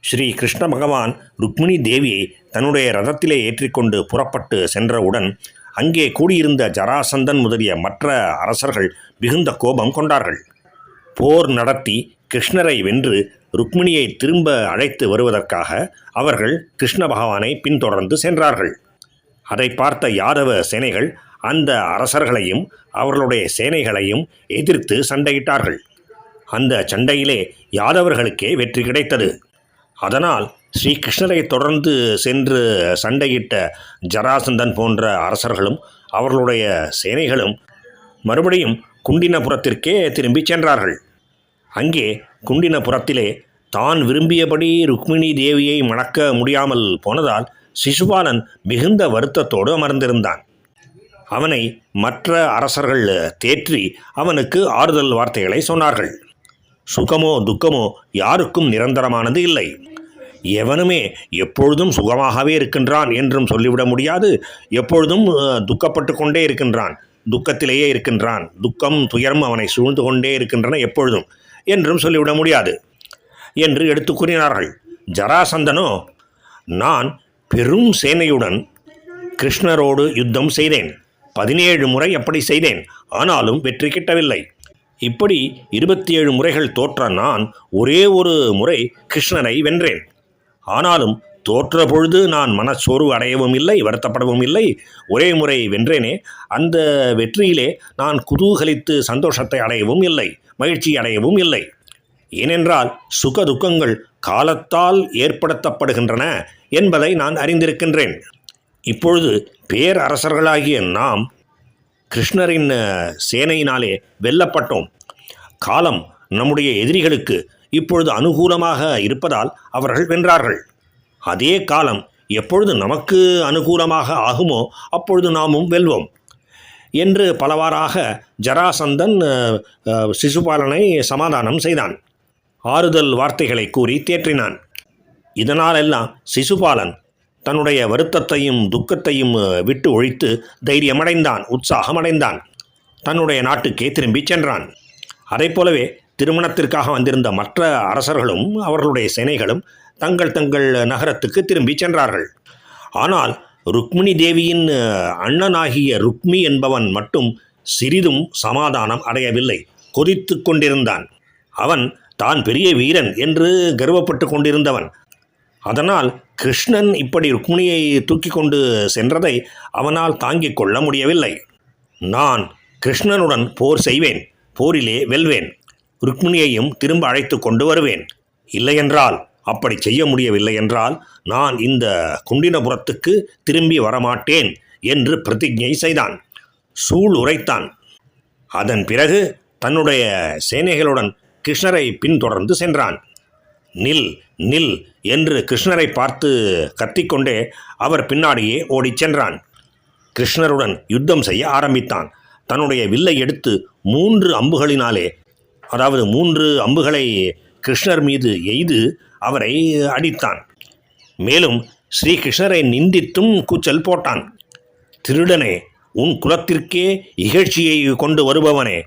ஸ்ரீ கிருஷ்ண பகவான் ருக்மிணி தேவியை தன்னுடைய ரதத்திலே ஏற்றிக்கொண்டு புறப்பட்டு சென்றவுடன் அங்கே கூடியிருந்த ஜராசந்தன் முதலிய மற்ற அரசர்கள் மிகுந்த கோபம் கொண்டார்கள். போர் நடத்தி கிருஷ்ணரை வென்று ருக்மிணியை திரும்ப அழைத்து வருவதற்காக அவர்கள் கிருஷ்ண பகவானை பின்தொடர்ந்து சென்றார்கள். அதை பார்த்த யாதவ சேனைகள் அந்த அரசர்களையும் அவர்களுடைய சேனைகளையும் எதிர்த்து சண்டையிட்டார்கள். அந்த சண்டையிலே யாதவர்களுக்கே வெற்றி கிடைத்தது. அதனால் ஸ்ரீகிருஷ்ணரை தொடர்ந்து சென்று சண்டையிட்ட ஜராசந்தன் போன்ற அரசர்களும் அவர்களுடைய சேனைகளும் மறுபடியும் குண்டினபுரத்திற்கே திரும்பி சென்றார்கள். அங்கே குண்டினபுரத்திலே தான் விரும்பியபடி ருக்மிணி தேவியை மணக்க முடியாமல் போனதால் சிசுபாலன் மிகுந்த வருத்தத்தோடு அமர்ந்திருந்தான். அவனை மற்ற அரசர்கள் தேற்றி அவனுக்கு ஆறுதல் வார்த்தைகளை சொன்னார்கள். சுகமோ துக்கமோ யாருக்கும் நிரந்தரமானது இல்லை. எவனுமே எப்பொழுதும் சுகமாகவே இருக்கின்றான் என்றும் சொல்லிவிட முடியாது. எப்பொழுதும் துக்கப்பட்டு கொண்டே இருக்கின்றான், துக்கத்திலேயே இருக்கின்றான், துக்கம் துயரம் அவனை சூழ்ந்து கொண்டே இருக்கின்றன எப்பொழுதும் என்றும் சொல்லிவிட முடியாது என்று எடுத்து கூறினார்கள். ஜராசந்தனோ, நான் பெரும் சேனையுடன் கிருஷ்ணரோடு யுத்தம் செய்தேன். 17 முறை அப்படி செய்தேன். ஆனாலும் வெற்றி கிட்டவில்லை. இப்படி 27 முறைகள் தோற்ற நான் ஒரே ஒரு முறை கிருஷ்ணரை வென்றேன். ஆனாலும் தோற்ற பொழுது நான் மனச்சோர்வு அடையவும் இல்லை, வருத்தப்படவும் இல்லை. ஒரே முறை வென்றேனே, அந்த வெற்றியிலே நான் குதூகலித்து சந்தோஷத்தை அடையவும் இல்லை, மகிழ்ச்சி அடையவும் இல்லை. ஏனென்றால் சுக துக்கங்கள் காலத்தால் ஏற்படுத்தப்படுகின்றன என்பதை நான் அறிந்திருக்கின்றேன். இப்பொழுது பேரரசர்களாகிய நாம் கிருஷ்ணரின் சேனையினாலே வெல்லப்பட்டோம். காலம் நம்முடைய எதிரிகளுக்கு இப்பொழுது அனுகூலமாக இருப்பதால் அவர்கள் வென்றார்கள். அதே காலம் எப்பொழுது நமக்கு அனுகூலமாக ஆகுமோ அப்பொழுது நாமும் வெல்வோம் என்று பலவாறாக ஜராசந்தன் சிசுபாலனை சமாதானம் செய்தான். ஆறுதல் வார்த்தைகளை கூறி தேற்றினான். இதனாலெல்லாம் சிசுபாலன் தன்னுடைய வருத்தத்தையும் துக்கத்தையும் விட்டு ஒழித்து தைரியமடைந்தான், உற்சாகமடைந்தான். தன்னுடைய நாட்டுக்கே திரும்பி சென்றான். அதை போலவே திருமணத்திற்காக வந்திருந்த மற்ற அரசர்களும் அவர்களுடைய சேனைகளும் தங்கள் நகரத்துக்கு திரும்பி சென்றார்கள். ஆனால் ருக்மிணி தேவியின் அண்ணனாகிய ருக்மி என்பவன் மட்டும் சிறிதும் சமாதானம் அடையவில்லை. கொதித்து கொண்டிருந்தான். அவன் தான் பெரிய வீரன் என்று கர்வப்பட்டு கொண்டிருந்தவன். அதனால் கிருஷ்ணன் இப்படி ருக்மிணியை தூக்கி கொண்டு சென்றதை அவனால் தாங்கிக் கொள்ள முடியவில்லை. நான் கிருஷ்ணனுடன் போர் செய்வேன், போரிலே வெல்வேன், ருக்மிணியையும் திரும்ப அழைத்து கொண்டு வருவேன். இல்லையென்றால், அப்படி செய்ய முடியவில்லை என்றால் நான் இந்த குண்டினபுரத்துக்கு திரும்பி வரமாட்டேன் என்று பிரதிஜை செய்தான், சூள் உரைத்தான். அதன் பிறகு தன்னுடைய சேனைகளுடன் கிருஷ்ணரை பின்தொடர்ந்து சென்றான். நில் நில் என்று கிருஷ்ணரை பார்த்து கத்திக்கொண்டே அவர் பின்னாடியே ஓடிச் சென்றான். கிருஷ்ணருடன் யுத்தம் செய்ய ஆரம்பித்தான். தன்னுடைய வில்லை எடுத்து 3 அம்புகளினாலே, அதாவது 3 அம்புகளை கிருஷ்ணர் மீது எய்து அவரை அடித்தான். மேலும் ஸ்ரீகிருஷ்ணரை நிந்தித்தும் கூச்சல் போட்டான். திருடனே, உன் குலத்திற்கே இகழ்ச்சியை கொண்டு வருபவனே,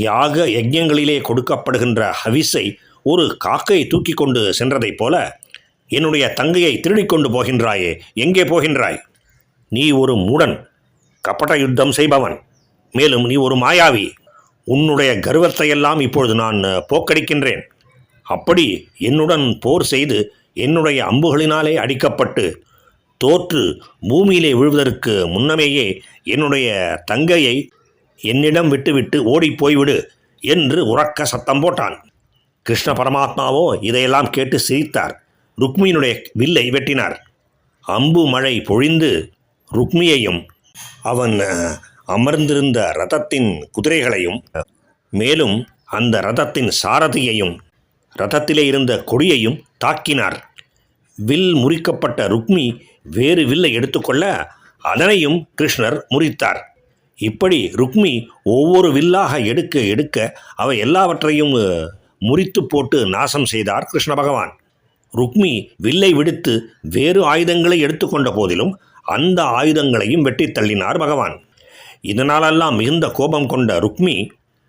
யாக யஜ்ஞங்களிலே கொடுக்கப்படுகின்ற ஹவிஸை ஒரு காக்கை தூக்கி கொண்டு சென்றதைப் போல என்னுடைய தங்கையை திருடிக்கொண்டு போகின்றாயே, எங்கே போகின்றாய்? நீ ஒரு மூடன், கபட யுத்தம் செய்பவன், மேலும் நீ ஒரு மாயாவி. உன்னுடைய கர்வத்தையெல்லாம் இப்பொழுது நான் போக்கடிக்கின்றேன். அப்படி என்னுடன் போர் செய்து என்னுடைய அம்புகளினாலே அடிக்கப்பட்டு தோற்று பூமியிலே விழுவதற்கு முன்னமேயே என்னுடைய தங்கையை என்னிடம் விட்டுவிட்டு ஓடி போய்விடு என்று உரக்க சத்தம் போட்டான். கிருஷ்ண பரமாத்மாவோ இதையெல்லாம் கேட்டு சிரித்தார். ருக்மியினுடைய வில்லை வெட்டினார். அம்பு மழை பொழிந்து ருக்மியையும் அவன் அமர்ந்திருந்த ரதத்தின் குதிரைகளையும், மேலும் அந்த ரதத்தின் சாரதியையும் ரதத்திலே இருந்த கொடியையும் தாக்கினார். வில் முறிக்கப்பட்ட ருக்மி வேறு வில்லை எடுத்துக்கொள்ள அதனையும் கிருஷ்ணர் முறித்தார். இப்படி ருக்மி ஒவ்வொரு வில்லாக எடுக்க எடுக்க அவை எல்லாவற்றையும் முறித்து போட்டு நாசம் செய்தார் கிருஷ்ண பகவான். ருக்மி வில்லை விடுத்து வேறு ஆயுதங்களை எடுத்துக்கொண்ட போதிலும் அந்த ஆயுதங்களையும் வெட்டி தள்ளினார் பகவான். இதனாலெல்லாம் மிகுந்த கோபம் கொண்ட ருக்மி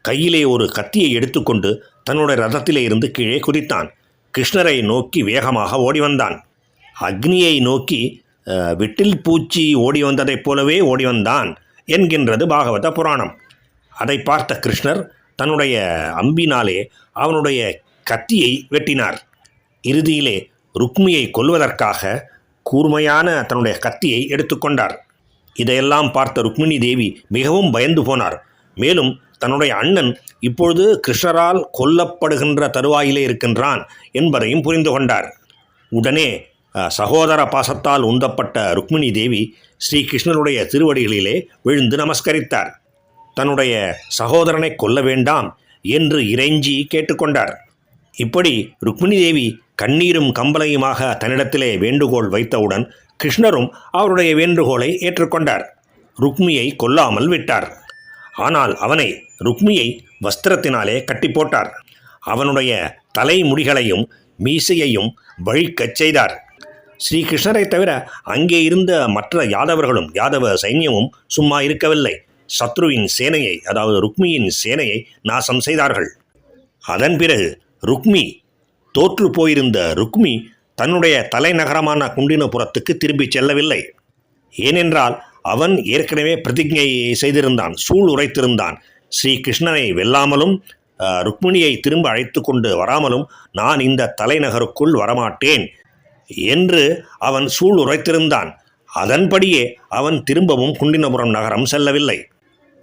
கையிலே ஒரு கத்தியை எடுத்துக்கொண்டு தன்னுடைய ரதத்திலே இருந்து கீழே குதித்தான். கிருஷ்ணரை நோக்கி வேகமாக ஓடி வந்தான். அக்னியை நோக்கி விட்டில் பூச்சி ஓடி வந்ததைப் போலவே ஓடி வந்தான் என்கின்றது பாகவத புராணம். அதை பார்த்த கிருஷ்ணர் தன்னுடைய அம்பினாலே அவனுடைய கத்தியை வெட்டினார். இறுதியிலே ருக்மியை கொல்வதற்காக கூர்மையான தன்னுடைய கத்தியை எடுத்துக்கொண்டார். இதையெல்லாம் பார்த்த ருக்மிணி தேவி மிகவும் பயந்து போனார். மேலும் தன்னுடைய அண்ணன் இப்பொழுது கிருஷ்ணரால் கொல்லப்படுகின்ற தருவாயிலே இருக்கின்றான் என்பதையும் புரிந்து கொண்டார். உடனே சகோதர பாசத்தால் உந்தப்பட்ட ருக்மிணி தேவி ஸ்ரீ கிருஷ்ணருடைய திருவடிகளிலே விழுந்து நமஸ்கரித்தார். தன்னுடைய சகோதரனை கொல்ல வேண்டாம் என்று இறைஞ்சி கேட்டுக்கொண்டார். இப்படி ருக்மிணி தேவி கண்ணீரும் கம்பளையுமாக தன்னிடத்திலே வேண்டுகோள் வைத்தவுடன் கிருஷ்ணரும் அவருடைய வேண்டுகோளை ஏற்றுக்கொண்டார். ருக்மியை கொல்லாமல் விட்டார். ஆனால் ருக்மியை வஸ்திரத்தினாலே கட்டி போட்டார். அவனுடைய தலைமுடிகளையும் மீசையையும் வழிக்கச் செய்தார். ஸ்ரீகிருஷ்ணரை தவிர அங்கே இருந்த மற்ற யாதவர்களும் யாதவ சைன்யமும் சும்மா இருக்கவில்லை. சத்ருவின் சேனையை, அதாவது ருக்மியின் சேனையை நாசம் செய்தார்கள். அதன் பிறகு தோற்று போயிருந்த ருக்மி தன்னுடைய தலைநகரமான குண்டினபுரத்துக்கு திரும்பி செல்லவில்லை. ஏனென்றால் அவன் ஏற்கனவே பிரதிஜை செய்திருந்தான், சூள் உரைத்திருந்தான். ஸ்ரீ கிருஷ்ணனை வெல்லாமலும் ருக்மிணியை திரும்ப அழைத்து கொண்டு வராமலும் நான் இந்த தலைநகருக்குள் வரமாட்டேன் என்று அவன் சூள் உரைத்திருந்தான். அதன்படியே அவன் திரும்பவும் குண்டினபுரம் நகரம் செல்லவில்லை.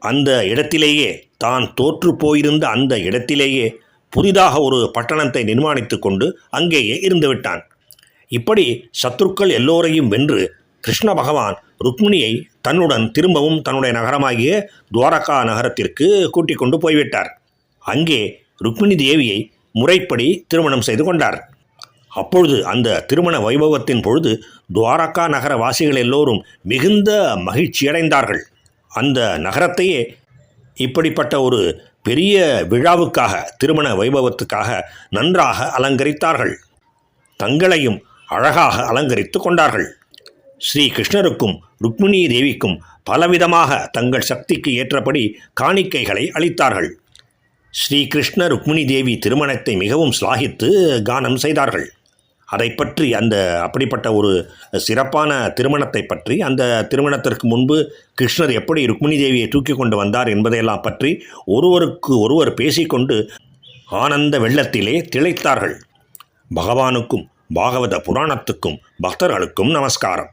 அந்த இடத்திலேயே, தான் தோற்று போயிருந்த அந்த இடத்திலேயே புதிதாக ஒரு பட்டணத்தை நிர்மாணித்து கொண்டு அங்கேயே இருந்துவிட்டான். இப்படி சத்துருக்கள் எல்லோரையும் வென்று கிருஷ்ண பகவான் ருக்மிணியை தன்னுடன் திரும்பவும் தன்னுடைய நகரமாகிய துவாரகா நகரத்திற்கு கூட்டிக் கொண்டு போய்விட்டார். அங்கே ருக்மிணி தேவியை முறைப்படி திருமணம் செய்து கொண்டார். அப்பொழுது அந்த திருமண வைபவத்தின் பொழுது துவாரகா நகர வாசிகள் எல்லோரும் மிகுந்த மகிழ்ச்சியடைந்தார்கள். அந்த நகரத்தையே இப்படிப்பட்ட ஒரு பெரிய விழாவுக்காக, திருமண வைபவத்துக்காக நன்றாக அலங்கரித்தார்கள். தங்களையும் அழகாக அலங்கரித்து கொண்டார்கள். ஸ்ரீ கிருஷ்ணருக்கும் ருக்மிணி தேவிக்கும் பலவிதமாக தங்கள் சக்திக்கு ஏற்றபடி காணிக்கைகளை அளித்தார்கள். ஸ்ரீ கிருஷ்ண ருக்மிணி தேவி திருமணத்தை மிகவும் சிலாகித்து கானம் செய்தார்கள். அதை பற்றி, அப்படிப்பட்ட ஒரு சிறப்பான திருமணத்தை பற்றி, அந்த திருமணத்திற்கு முன்பு கிருஷ்ணர் எப்படி ருக்மிணி தேவியை தூக்கி கொண்டு வந்தார் என்பதையெல்லாம் பற்றி ஒருவருக்கு ஒருவர் பேசிக்கொண்டு ஆனந்த வெள்ளத்திலே திளைத்தார்கள். பகவானுக்கும் பாகவத புராணத்துக்கும் பக்தர்களுக்கும் நமஸ்காரம்.